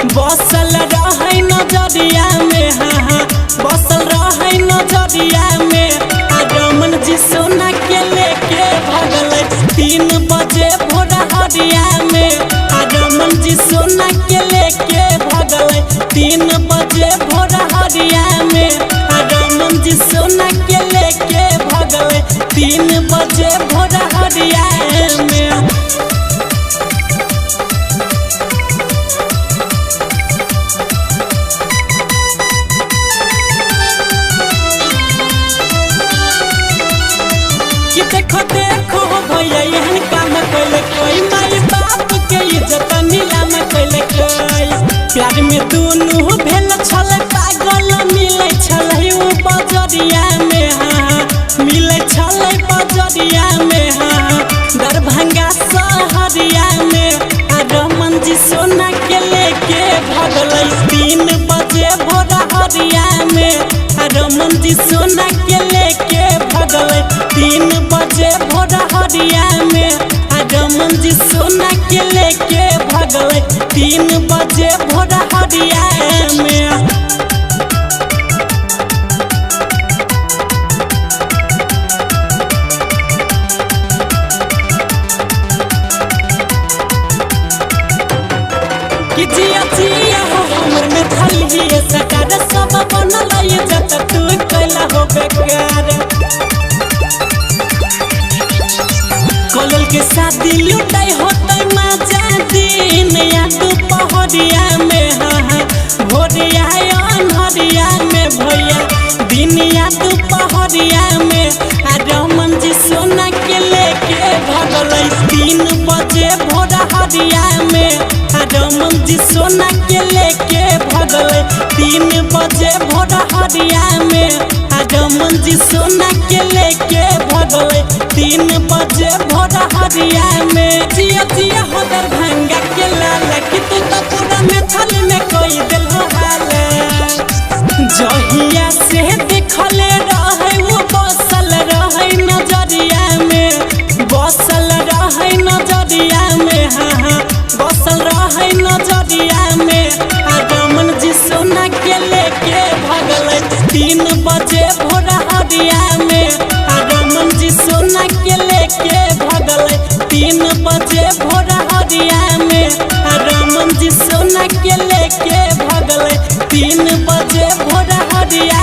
बसल रहे नजरिया में बसल रहे नजरिया में रमन जी सोना के लेके भगल 3 बजे भोर हरिया में रमन जी सोना के लेके भगल 3 बजे भोर हरिया में रमन जी सोना के लेके भगल 3 बजे भोर हरिया में। कि देखो देखो भैया एहन काम कैले कोई माई बाप के इज्जत नीलाम कैले कोई प्यार में दोनों भेल छल पागल मिले छलै उ बजरिया में मिले छलै बजरिया में दरभंगा शहरिया में रमन जी सोना के लेके भगल 3 बजे भोर हरिया में रमन जी सोना के लेके भगल 3 बजे भोर हरिया में रमन जी सोना के लेके भगल 3 बजे भोर हरिया में। कि जिया जिया हो हमर में थलिए सकार सब बनल इज्जत तू कैला हो बेकार कलल के शादी लुटाई होतै मजा दिन या दुपहरिया में भोरिया अनहरिया में भैया दिन या दुपहरिया में रमन जी सोना के लेके भगल 3 बजे भोर हरिया में रमन जी सोना के लेके भगल 3 बजे भोर हरिया में रमन जी सोना के लेके भगल 3 बजे भोर हरिया में। जिया जिया हो दरभंगा के लाल कि तू तो पूरा मैथल में कोई दिल हो हाल जहिया से देखले रहे वो बसल रहे नजरिया में बसल रहे नजरिया में बसल रहे नजरिया में रमन जी सोना के लेके भगल 3 बजे भोर हरिया में रमन जी सोना के लेके भगल 3 बजे भोर हरिया में रमन जी सोना के लेके भगल 3 बजे भोर हरिया